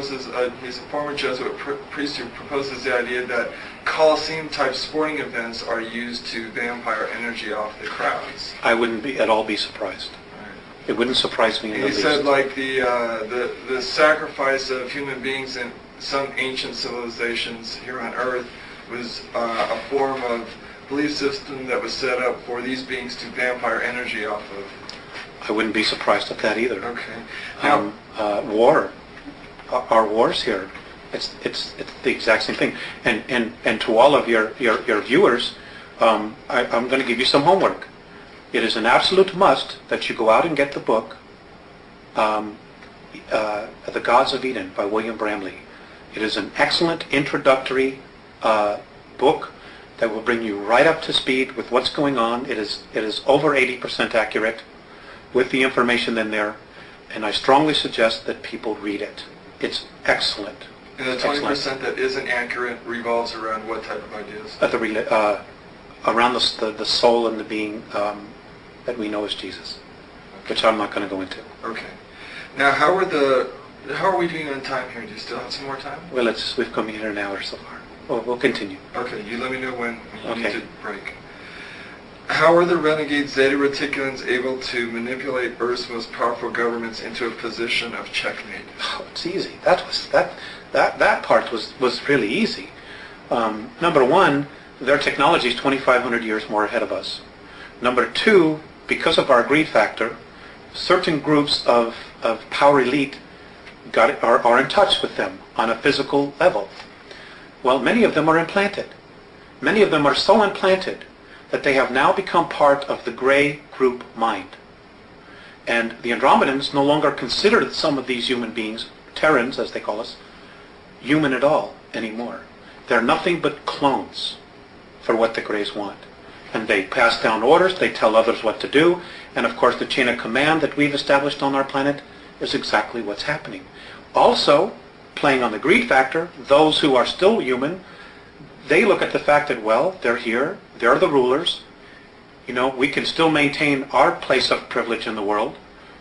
He's a former Jesuit priest who proposes the idea that Colosseum-type sporting events are used to vampire energy off the crowds. I wouldn't at all be surprised. Right. It wouldn't surprise me in the least. He said, like, the sacrifice of human beings in some ancient civilizations here on Earth was a form of belief system that was set up for these beings to vampire energy off of. I wouldn't be surprised at that either. Okay. Now, war. Our wars here, it's the exact same thing. And to all of your viewers, I'm going to give you some homework. It is an absolute must that you go out and get the book, The Gods of Eden by William Bramley. It is an excellent introductory book that will bring you right up to speed with what's going on. It is over 80% accurate with the information in there, and I strongly suggest that people read it. It's excellent. And the 20% that isn't accurate revolves around what type of ideas? Around the soul and the being that we know as Jesus, which I'm not going to go into. Okay. Now, how are we doing on time here? Do you still have some more time? Well, we've come here an hour so far. We'll continue. Okay, you let me know when you need to break. How are the renegade Zeta Reticulans able to manipulate Earth's most powerful governments into a position of checkmate? Oh, it's easy. That part was really easy. Number one, their technology is 2,500 years more ahead of us. Number two, because of our greed factor, certain groups of power elite are in touch with them on a physical level. Well, many of them are implanted. Many of them are so implanted that they have now become part of the gray group mind. And the Andromedans no longer consider some of these human beings, Terrans as they call us, human at all anymore. They're nothing but clones for what the Greys want. And they pass down orders, they tell others what to do, and of course the chain of command that we've established on our planet is exactly what's happening. Also, playing on the greed factor, those who are still human, they look at the fact that, well, they're here, they're the rulers, we can still maintain our place of privilege in the world,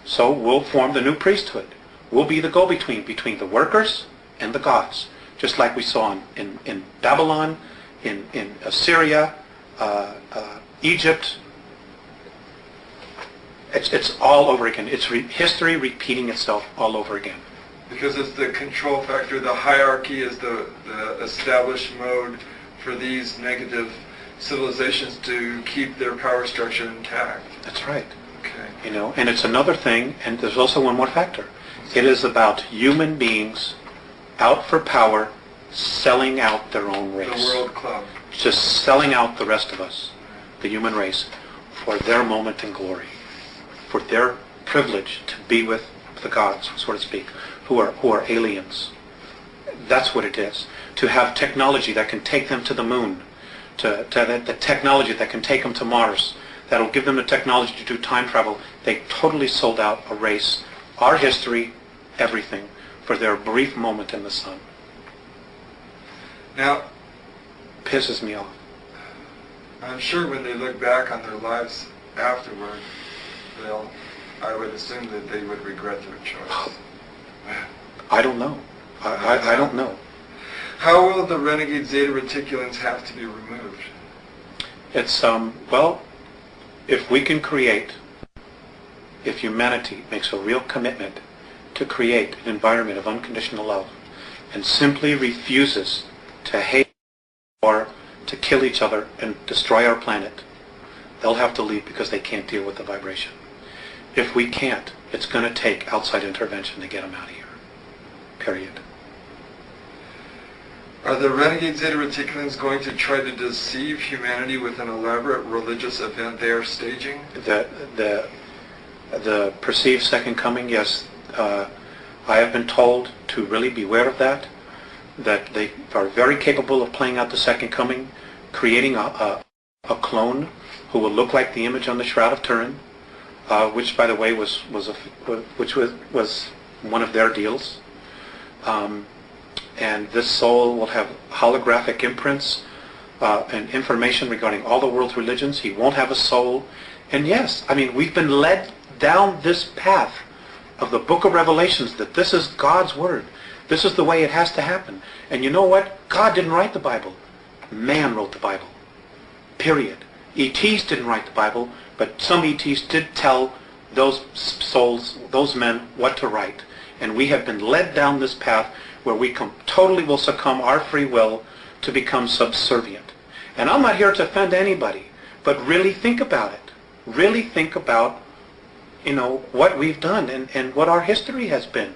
so we'll form the new priesthood. We'll be the go-between between the workers and the gods, just like we saw in Babylon, in Assyria, Egypt. It's all over again. It's history repeating itself all over again. Because it's the control factor, the hierarchy is the established mode for these negative civilizations to keep their power structure intact. That's right. Okay. And it's another thing, and there's also one more factor. It is about human beings out for power, selling out their own race. The World Club. Just selling out the rest of us, the human race, for their moment in glory, for their privilege to be with the gods, so to speak, who are aliens. That's what it is. To have technology that can take them to the moon, to the technology that can take them to Mars, that'll give them the technology to do time travel. They totally sold out a race, our history, everything, for their brief moment in the sun. Now, pisses me off. I'm sure when they look back on their lives afterward, I would assume that they would regret their choice. I don't know. I don't know. How will the renegade Zeta Reticulans have to be removed? It's, if we can if humanity makes a real commitment to create an environment of unconditional love and simply refuses to hate or to kill each other and destroy our planet, they'll have to leave because they can't deal with the vibration. If we can't, it's going to take outside intervention to get them out of here. Period. Are the renegade Zeta Reticulans going to try to deceive humanity with an elaborate religious event they are staging? The perceived second coming, yes. I have been told to really beware of that they are very capable of playing out the second coming, creating a clone who will look like the image on the Shroud of Turin, which, by the way, was one of their deals. And this soul will have holographic imprints and information regarding all the world's religions. He won't have a soul. And yes, we've been led down this path of the book of Revelations, that this is God's word. This is the way it has to happen. And you know what? God didn't write the Bible. Man wrote the Bible. Period. ETs didn't write the Bible, but some ETs did tell those souls, those men, what to write. And we have been led down this path where we totally will succumb our free will to become subservient. And I'm not here to offend anybody, but really think about it. Really think about, what we've done and what our history has been.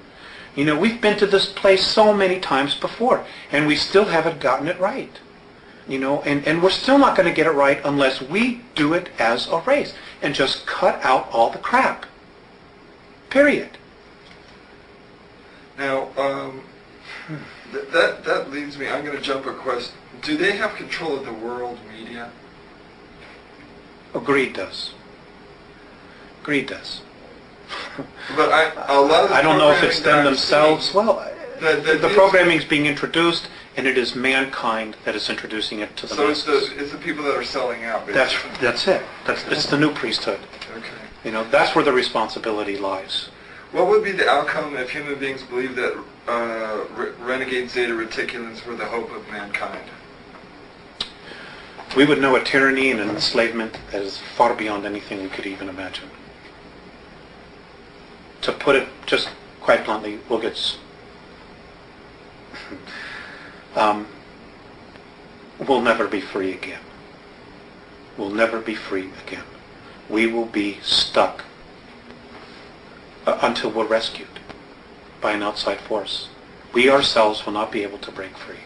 We've been to this place so many times before, and we still haven't gotten it right. And we're still not going to get it right unless we do it as a race and just cut out all the crap. Period. Now, that leads me, I'm going to jump a question. Do they have control of the world media? Greed does. Greed does. But a lot of the I don't know if it's them programming themselves. Well, the these- programming is being introduced, and it is mankind that is introducing it to the So masses. it's the people that are selling out, basically. That's it. It's the new priesthood. Okay. That's where the responsibility lies. What would be the outcome if human beings believed that renegade Zeta Reticulans were the hope of mankind? We would know a tyranny and an enslavement that is far beyond anything we could even imagine. To put it just quite bluntly, we'll never be free again. We'll never be free again. We will be stuck until we're rescued by an outside force. We ourselves will not be able to break free.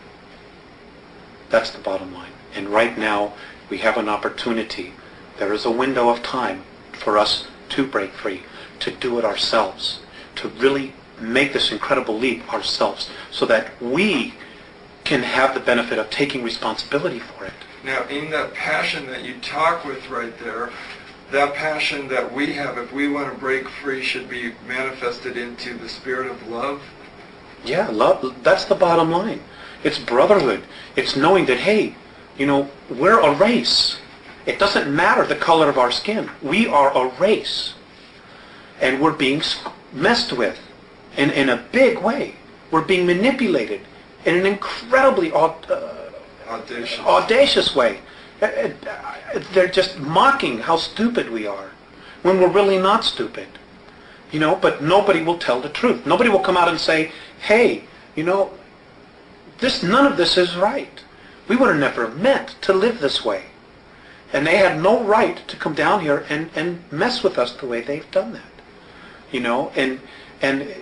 That's the bottom line. And right now, we have an opportunity. There is a window of time for us to break free, to do it ourselves, to really make this incredible leap ourselves so that we can have the benefit of taking responsibility for it. Now, in that passion that you talk with right there, that passion that we have, if we want to break free, should be manifested into the spirit of love? Yeah, love, that's the bottom line. It's brotherhood. It's knowing that, hey, we're a race. It doesn't matter the color of our skin. We are a race. And we're being messed with in a big way. We're being manipulated in an incredibly audacious way. They're just mocking how stupid we are when we're really not stupid. But nobody will tell the truth. Nobody will come out and say, hey, none of this is right. We were never meant to live this way. And they had no right to come down here and mess with us the way they've done that. And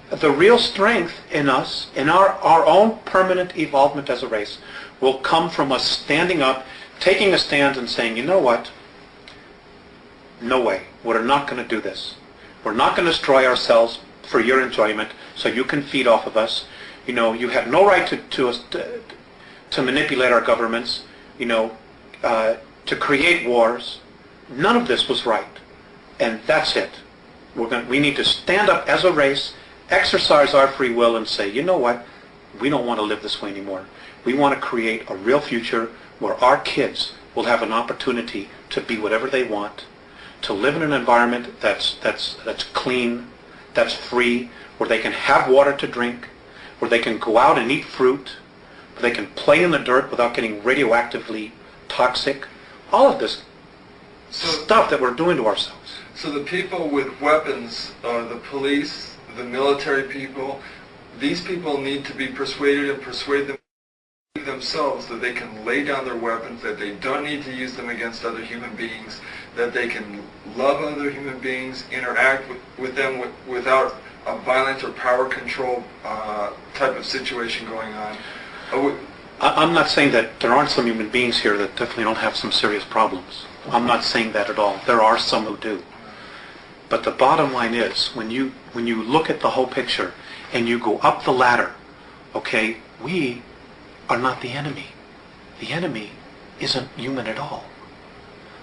the real strength in us, in our own permanent evolvement as a race, will come from us standing up, taking a stand and saying, you know what? No way. We're not going to do this. We're not going to destroy ourselves for your enjoyment so you can feed off of us. You have no right to manipulate our governments, to create wars. None of this was right. And that's it. We need to stand up as a race, exercise our free will and say, you know what? We don't want to live this way anymore. We want to create a real future where our kids will have an opportunity to be whatever they want, to live in an environment that's clean, that's free, where they can have water to drink, where they can go out and eat fruit, where they can play in the dirt without getting radioactively toxic. All of this stuff that we're doing to ourselves. So the people with weapons, the police, the military people, these people need to be persuaded and persuade themselves that they can lay down their weapons, that they don't need to use them against other human beings, that they can love other human beings, interact with them without a violent or power control type of situation going on. I'm not saying that there aren't some human beings here that definitely don't have some serious problems. I'm not saying that at all. There are some who do. But the bottom line is, when you look at the whole picture and you go up the ladder, okay, we are not the enemy. The enemy isn't human at all.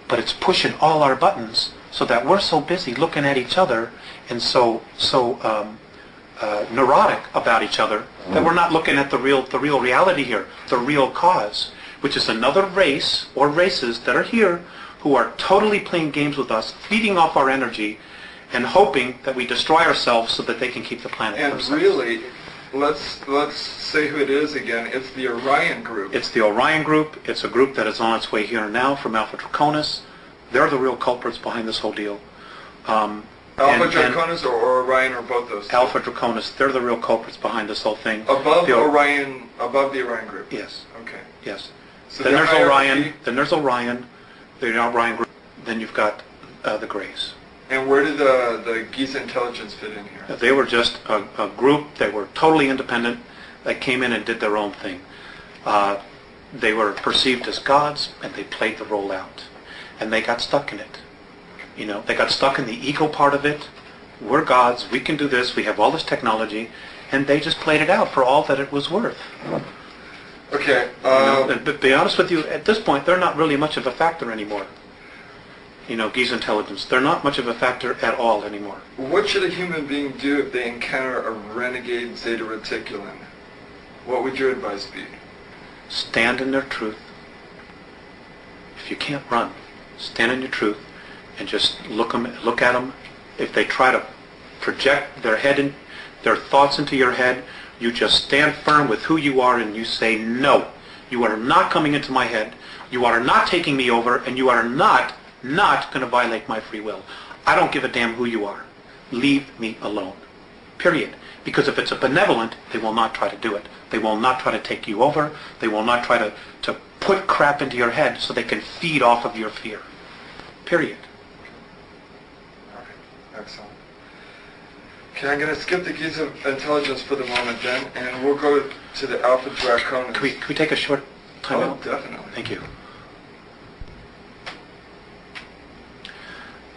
But it's pushing all our buttons so that we're so busy looking at each other and so neurotic about each other that we're not looking at the real reality here, the real cause, which is another race or races that are here who are totally playing games with us, feeding off our energy, and hoping that we destroy ourselves so that they can keep the planet and themselves. really, let's say who it is again. It's the Orion group. It's the Orion group. It's a group that is on its way here now from Alpha Draconis. They're the real culprits behind this whole deal. Alpha Draconis or Orion, or both those two? Alpha Draconis, they're the real culprits behind this whole thing. Above Orion, above the Orion group? Yes. Okay. Yes. So then there's hierarchy, Orion, the Orion group, then you've got the Greys. And where did the Giza intelligence fit in here? They were just a group. They were totally independent. They came in and did their own thing. They were perceived as gods, and they played the role out. And they got stuck in it. You know, they got stuck in the ego part of it. We're gods. We can do this. We have all this technology. And they just played it out for all that it was worth. Okay. But to be honest with you, at this point, they're not really much of a factor anymore. You know, Giza intelligence. They're not much of a factor at all anymore. What should a human being do if they encounter a renegade Zeta Reticulan? What would your advice be? Stand in their truth. If you can't run, stand in your truth and just look at them. If they try to project their thoughts into your head, you just stand firm with who you are and you say, no, you are not coming into my head, you are not taking me over, and you are not going to violate my free will. I don't give a damn who you are. Leave me alone. Period. Because if it's a benevolent, they will not try to do it. They will not try to take you over. They will not try to put crap into your head so they can feed off of your fear. Period. All right. Excellent. Okay, I'm going to skip the Giza intelligence for the moment then, and we'll go to the Alpha Draconis. Can we take a short time out? Oh, definitely. Thank you.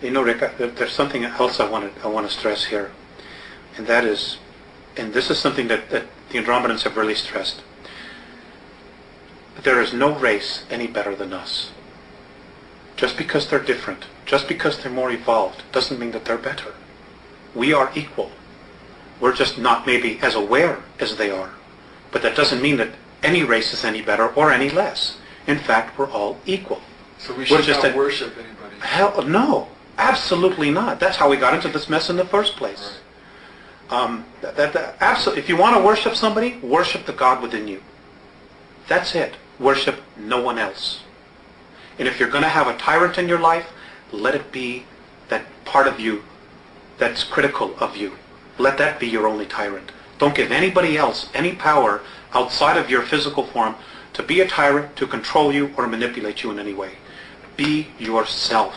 You know, Rick, there's something else I want to stress here, and that is, and this is something that the Andromedans have really stressed. There is no race any better than us. Just because they're different, just because they're more evolved, doesn't mean that they're better. We are equal. We're just not maybe as aware as they are. But that doesn't mean that any race is any better or any less. In fact, we're all equal. So we should not worship anybody. Hell, no. Absolutely not. That's how we got into this mess in the first place. Right. Absolutely. If you want to worship somebody, worship the God within you. That's it. Worship no one else. And if you're going to have a tyrant in your life, let it be that part of you that's critical of you. Let that be your only tyrant. Don't give anybody else any power outside of your physical form to be a tyrant, to control you, or manipulate you in any way. Be yourself.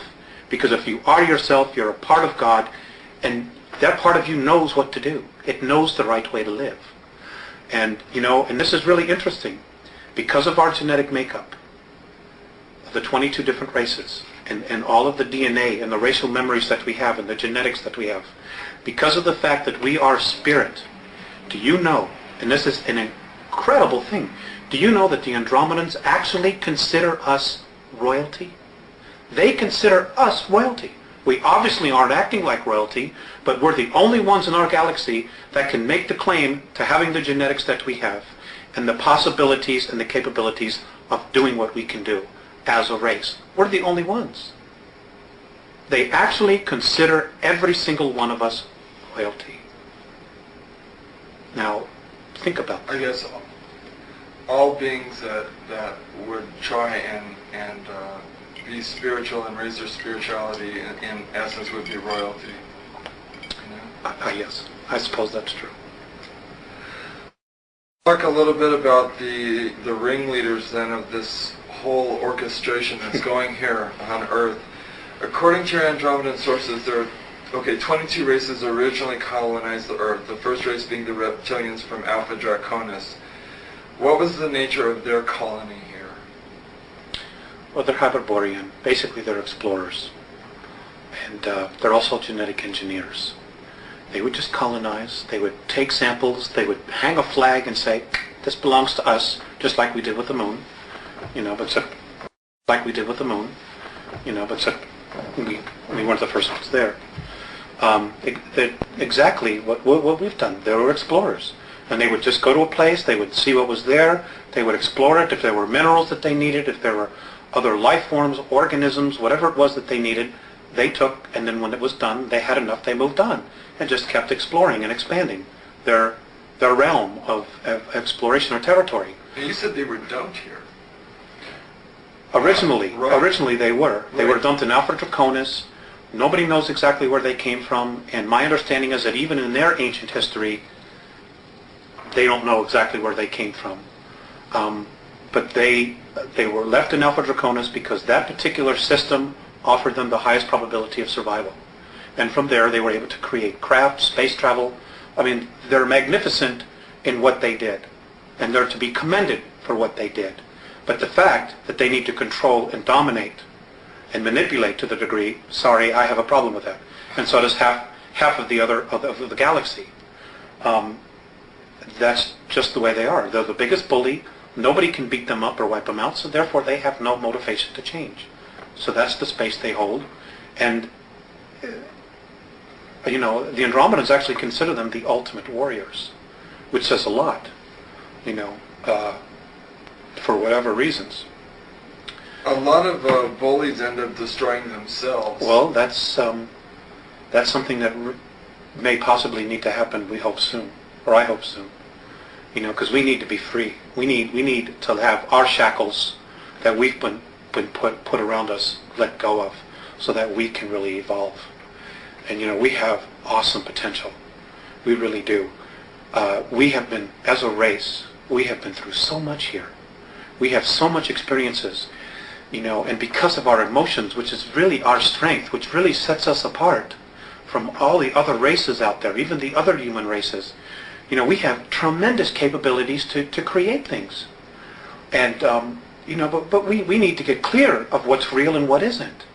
Because if you are yourself, you're a part of God, and that part of you knows what to do. It knows the right way to live. And, you know, and this is really interesting. Because of our genetic makeup, the 22 different races, and all of the DNA and the racial memories that we have and the genetics that we have, because of the fact that we are spirit, do you know, and this is an incredible thing, do you know that the Andromedans actually consider us royalty? They consider us royalty. We obviously aren't acting like royalty, but we're the only ones in our galaxy that can make the claim to having the genetics that we have and the possibilities and the capabilities of doing what we can do as a race. We're the only ones. They actually consider every single one of us royalty. Now, think about that. I guess all beings that would try and be spiritual and raise their spirituality in essence would be royalty. You know? Yes, I suppose that's true. Talk a little bit about the ringleaders then of this whole orchestration that's going here on Earth. According to your Andromedan sources, there are 22 races originally colonized the Earth, the first race being the reptilians from Alpha Draconis. What was the nature of their colony here? Well, they're Hyperborean. Basically, they're explorers. And they're also genetic engineers. They would just colonize. They would take samples. They would hang a flag and say, this belongs to us, just like we did with the moon. You know, but so, like we did with the moon. You know, but so, we weren't the first ones there. Exactly what we've done. They were explorers. And they would just go to a place, they would see what was there, they would explore it, if there were minerals that they needed, if there were other life forms, organisms, whatever it was that they needed, they took, and then when it was done, they had enough, they moved on, and just kept exploring and expanding their their realm of exploration or territory. And you said they were dumped here. Originally, Right. originally they were. They were Right. dumped in Alpha Draconis. Nobody knows exactly where they came from, and my understanding is that even in their ancient history, they don't know exactly where they came from. But they were left in Alpha Draconis because that particular system offered them the highest probability of survival. And from there, they were able to create craft, space travel. I mean, they're magnificent in what they did, and they're to be commended for what they did. But the fact that they need to control and dominate and manipulate to the degree, sorry, I have a problem with that. And so does half of the other of the galaxy. That's just the way they are. They're the biggest bully. Nobody can beat them up or wipe them out, so therefore they have no motivation to change. So that's the space they hold. And, you know, the Andromedans actually consider them the ultimate warriors, which says a lot, you know, for whatever reasons. A lot of bullies end up destroying themselves. Well, that's something that may possibly need to happen, we hope soon, or I hope soon. You know, because we need to be free. We need to have our shackles that we've been put around us let go of, so that we can really evolve. And you know, we have awesome potential. We really do. We have been, as a race, we have been through so much here. We have so much experiences, you know, and because of our emotions, which is really our strength, which really sets us apart from all the other races out there, even the other human races. You know, we have tremendous capabilities to create things. And, you know, but we need to get clear of what's real and what isn't.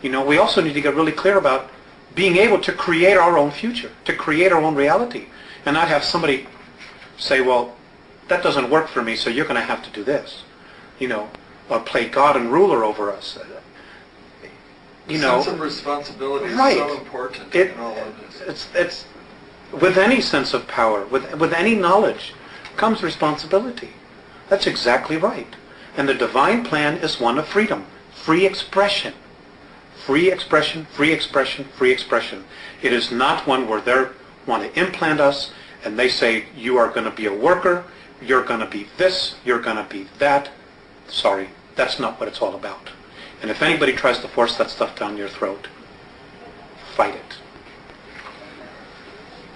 You know, we also need to get really clear about being able to create our own future, to create our own reality, and not have somebody say, well, that doesn't work for me, so you're going to have to do this. You know, or play God and ruler over us. You know, sense of responsibility is right. so important in all of this. It's with any sense of power, with any knowledge, comes responsibility. That's exactly right. And the divine plan is one of freedom, free expression. Free expression, free expression, free expression. It is not one where they want to implant us and they say, you are going to be a worker, you're going to be this, you're going to be that. Sorry, that's not what it's all about. And if anybody tries to force that stuff down your throat, fight it.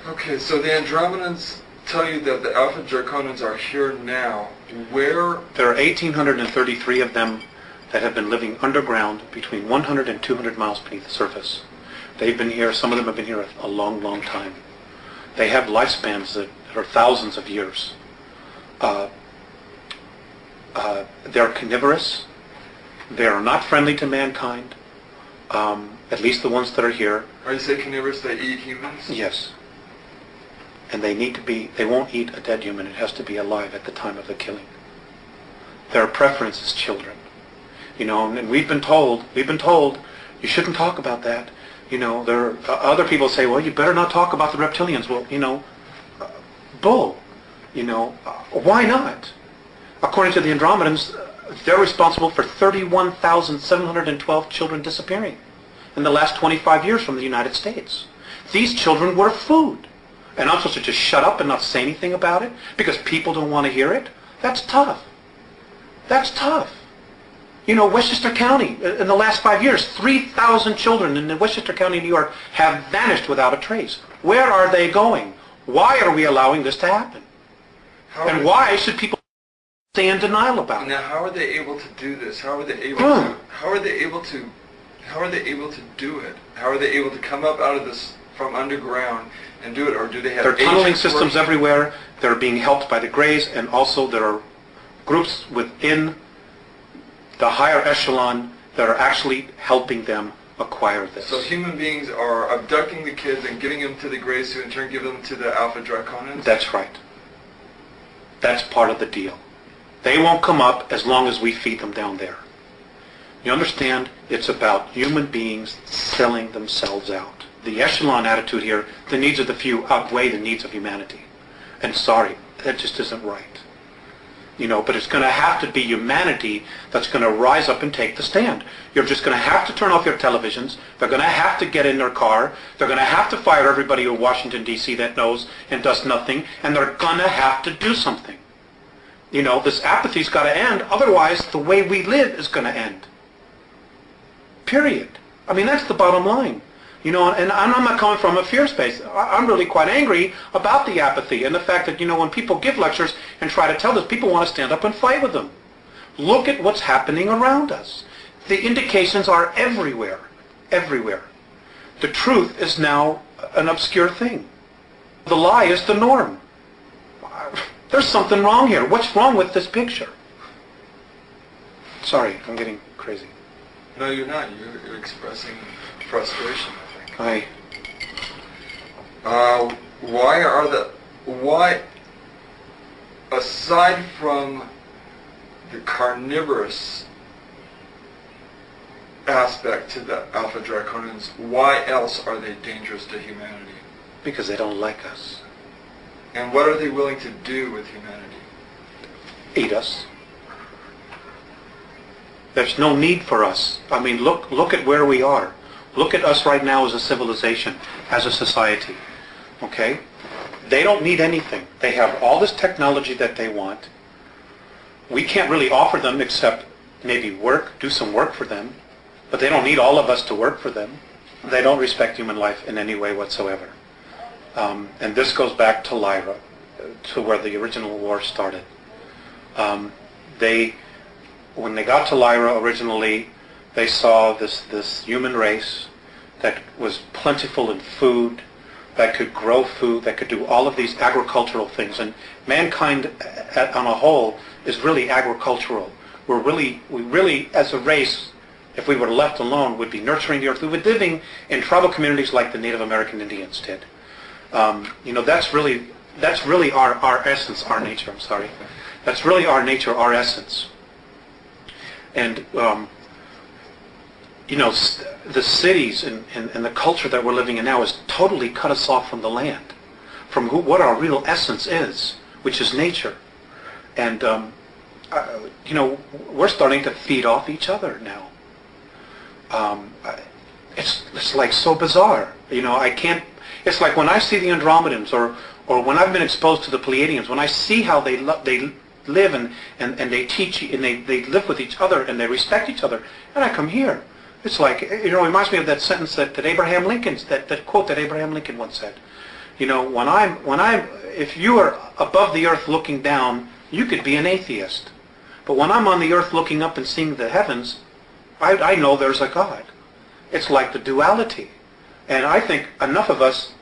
Okay, so the Andromedans tell you that the Alpha Draconans are here now. Where? There are 1,833 of them that have been living underground between 100 and 200 miles beneath the surface. They've been here, some of them have been here a long, long time. They have lifespans that are thousands of years. They're carnivorous. They are not friendly to mankind, at least the ones that are here. Are you saying carnivorous, they eat humans? Yes. And they need to be, they won't eat a dead human. It has to be alive at the time of the killing. Their preference is children. You know, and we've been told, you shouldn't talk about that. You know, there other people say, well, you better not talk about the reptilians. Well, you know, bull. You know, why not? According to the Andromedans, they're responsible for 31,712 children disappearing in the last 25 years from the United States. These children were food. And I'm supposed to just shut up and not say anything about it because people don't want to hear it? That's tough. That's tough. You know, Westchester County, in the last 5 years, 3,000 children in Westchester County, New York, have vanished without a trace. Where are they going? Why are we allowing this to happen? And why should people stay in denial about it? Now, how are they able to do this? How are they able to? How are they able to? How are they able to do it? How are they able to come up out of this from underground and do it, or do they have? There are tunneling agents systems working? everywhere. They're being helped by the Greys, and also there are groups within the higher echelon that are actually helping them acquire this. So human beings are abducting the kids and getting them to the Greys, who in turn give them to the Alpha Draconans? That's right. That's part of the deal. They won't come up as long as we feed them down there. You understand? It's about human beings selling themselves out. The echelon attitude here, the needs of the few outweigh the needs of humanity. And sorry, that just isn't right. But it's going to have to be humanity that's going to rise up and take the stand. You're just going to have to turn off your televisions. They're going to have to get in their car. They're going to have to fire everybody in Washington, D.C. that knows and does nothing. And they're going to have to do something. This apathy's got to end. Otherwise, the way we live is going to end. Period. I mean, that's the bottom line. And I'm not coming from a fear space. I'm really quite angry about the apathy and the fact that, when people give lectures and try to tell us, people want to stand up and fight with them. Look at what's happening around us. The indications are everywhere. Everywhere. The truth is now an obscure thing. The lie is the norm. There's something wrong here. What's wrong with this picture? Sorry, I'm getting crazy. No, you're not. You're expressing frustration, I think. Why, aside from the carnivorous aspect to the Alpha Draconians, why else are they dangerous to humanity? Because they don't like us. And what are they willing to do with humanity? Eat us. There's no need for us. I mean, look at where we are. Look at us right now as a civilization, as a society. Okay? They don't need anything. They have all this technology that they want. We can't really offer them except maybe work, do some work for them. But they don't need all of us to work for them. They don't respect human life in any way whatsoever. And this goes back to Lyra, to where the original war started. When they got to Lyra originally, they saw this human race that was plentiful in food, that could grow food, that could do all of these agricultural things. And mankind on a whole is really agricultural. We really, as a race, if we were left alone, would be nurturing the earth. We would be living in tribal communities like the Native American Indians did. That's really our essence, our nature, I'm sorry. That's really our nature, our essence. And, the cities and the culture that we're living in now has totally cut us off from the land, from what our real essence is, which is nature. And, we're starting to feed off each other now. It's like so bizarre. It's like when I see the Andromedans or when I've been exposed to the Pleiadians, when I see how they live and they teach and they live with each other and they respect each other, and I come here. It's like, it reminds me of that sentence that Abraham Lincoln, that quote that Abraham Lincoln once said. If you are above the earth looking down, you could be an atheist. But when I'm on the earth looking up and seeing the heavens, I know there's a God. It's like the duality. And I think enough of us,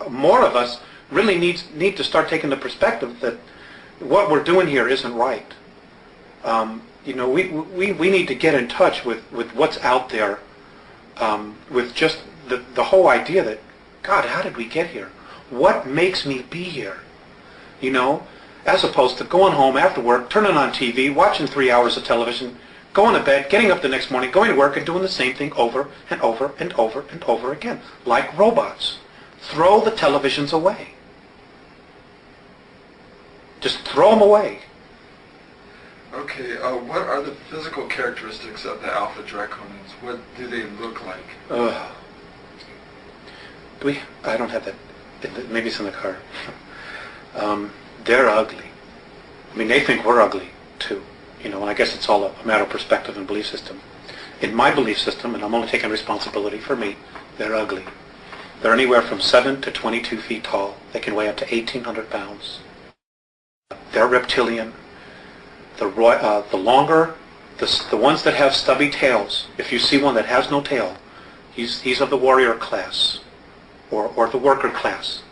more of us, really need to start taking the perspective that what we're doing here isn't right. We need to get in touch with what's out there, with just the whole idea that, God, how did we get here? What makes me be here? As opposed to going home after work, turning on TV, watching 3 hours of television, going to bed, getting up the next morning, going to work, and doing the same thing over and over and over and over again, like robots. Throw the televisions away. Just throw them away. Okay, what are the physical characteristics of the Alpha Draconians? What do they look like? I don't have that. Maybe it's in the car. They're ugly. I mean, they think we're ugly, too. And I guess it's all a matter of perspective and belief system. In my belief system, and I'm only taking responsibility for me, they're ugly. They're anywhere from 7 to 22 feet tall. They can weigh up to 1,800 pounds. They're reptilian. The ones that have stubby tails, if you see one that has no tail, he's of the warrior class or the worker class.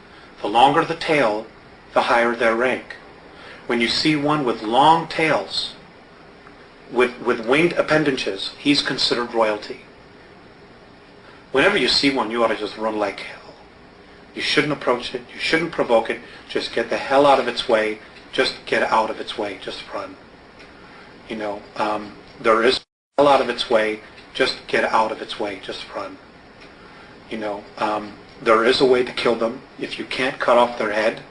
The longer the tail, the higher their rank. When you see one with long tails, with winged appendages, he's considered royalty. Whenever you see one, you ought to just run like hell. You shouldn't approach it. You shouldn't provoke it. Just get the hell out of its way. Just get out of its way. Just run. There is hell out of its way. Just get out of its way. Just run. There is a way to kill them. If you can't cut off their head,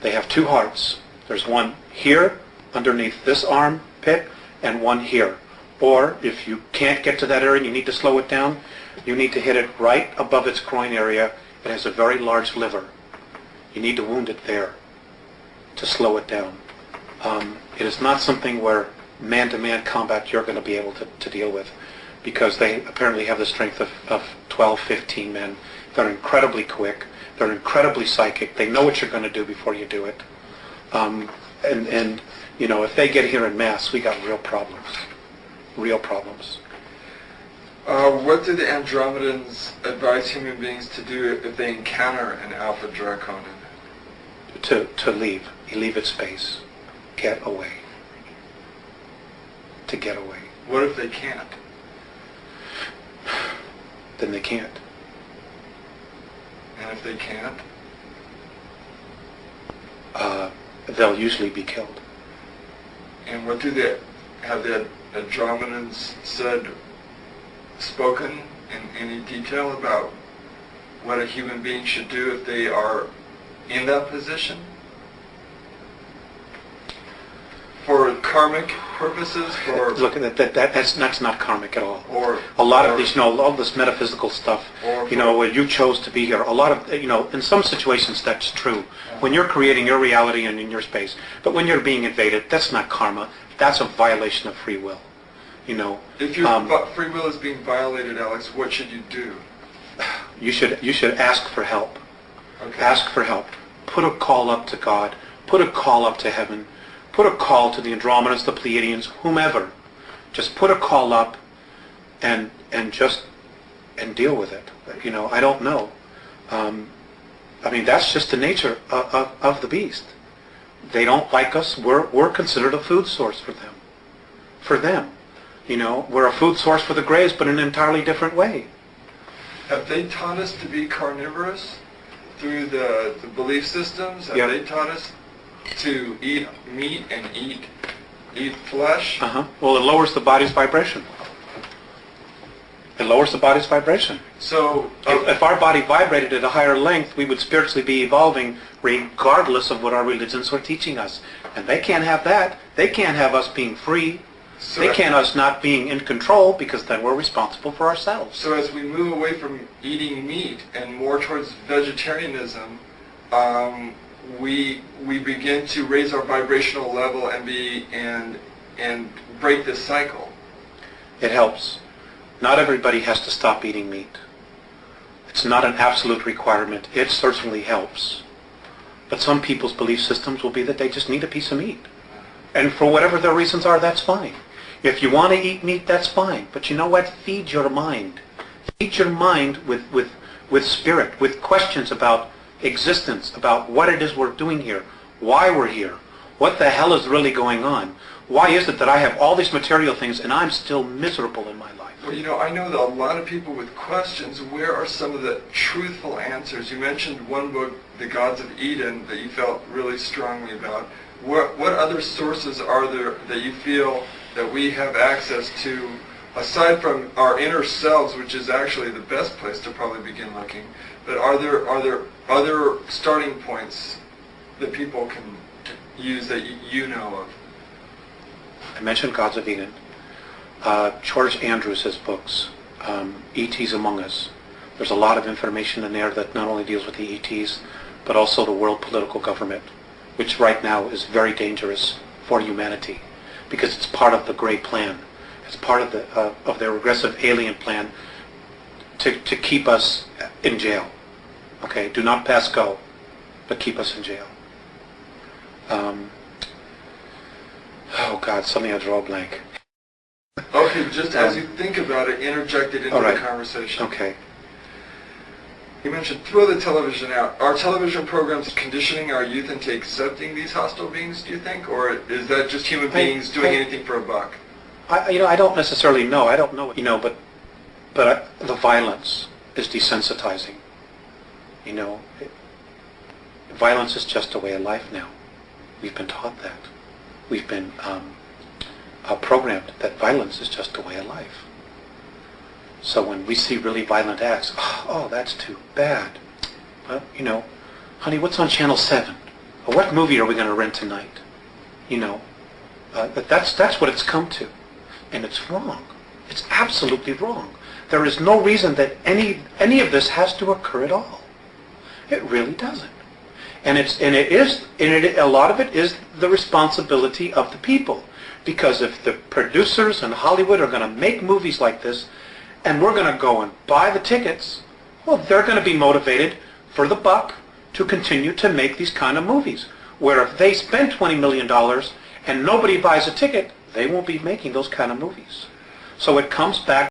they have two hearts. There's one here underneath this armpit and one here. Or if you can't get to that area and you need to slow it down, you need to hit it right above its groin area. It has a very large liver. You need to wound it there to slow it down. It is not something where man-to-man combat you're going to be able to deal with, because they apparently have the strength of 12, 15 men. They're incredibly quick. They're incredibly psychic. They know what you're going to do before you do it. And you know, if they get here in mass, we got real problems. Real problems. What do the Andromedans advise human beings to do if they encounter an alpha draconin? To leave. You leave its space. Get away. To get away. What if they can't? Then they can't. And if they can't? They'll usually be killed. And what do have the Andromedans spoken in any detail about what a human being should do if they are in that position? For karmic purposes? Look, that's not karmic at all. Or a lot of these, all this metaphysical stuff, where you chose to be here. A lot of, in some situations that's true. When you're creating your reality and in your space. But when you're being invaded, that's not karma. That's a violation of free will. If your free will is being violated, Alex, what should you do? You should ask for help. Okay. Ask for help. Put a call up to God. Put a call up to heaven. Put a call to the Andromedans, the Pleiadians, whomever. Just put a call up and deal with it. I don't know. That's just the nature of the beast. They don't like us. We're considered a food source for them. For them. We're a food source for the Greys, but in an entirely different way. Have they taught us to be carnivorous through the belief systems? Have they taught us to eat meat and eat flesh? Well, it lowers the body's vibration. It lowers the body's vibration. So, if our body vibrated at a higher length, we would spiritually be evolving regardless of what our religions were teaching us. And they can't have that. They can't have us being free. They can't us not being in control, because then we're responsible for ourselves. So as we move away from eating meat and more towards vegetarianism, we begin to raise our vibrational level and break this cycle. It helps. Not everybody has to stop eating meat. It's not an absolute requirement. It certainly helps. But some people's belief systems will be that they just need a piece of meat. And for whatever their reasons are, that's fine. If you want to eat meat, that's fine. But you know what? Feed your mind. Feed your mind with spirit, with questions about existence, about what it is we're doing here, why we're here, what the hell is really going on. Why is it that I have all these material things and I'm still miserable in my life? Well, I know that a lot of people with questions, where are some of the truthful answers? You mentioned one book, The Gods of Eden, that you felt really strongly about. What other sources are there that you feel that we have access to, aside from our inner selves, which is actually the best place to probably begin looking? But are there other starting points that people can use that you know of? I mentioned Gods of Eden. George Andrews' books, E.T.s Among Us. There's a lot of information in there that not only deals with the E.T.s, but also the world political government, which right now is very dangerous for humanity, because it's part of the great plan. It's part of their regressive alien plan to keep us in jail. Okay, do not pass go, but keep us in jail. Oh God, suddenly I draw a blank. Okay, just as you think about it, interject it into the conversation. Okay. You mentioned throw the television out. Are television programs conditioning our youth into accepting these hostile beings, do you think? Or is that just human beings doing anything for a buck? I don't necessarily know. I don't know. But the violence is desensitizing. Violence is just a way of life now. We've been taught that. We've been programmed that violence is just a way of life. So when we see really violent acts, oh, that's too bad. Well, honey, what's on Channel 7? Or what movie are we going to rent tonight? That's what it's come to, and it's wrong. It's absolutely wrong. There is no reason that any of this has to occur at all. It really doesn't. And a lot of it is the responsibility of the people, because if the producers in Hollywood are going to make movies like this, and we're going to go and buy the tickets, well, they're going to be motivated for the buck to continue to make these kind of movies. Where if they spend $20 million and nobody buys a ticket, they won't be making those kind of movies. So it comes back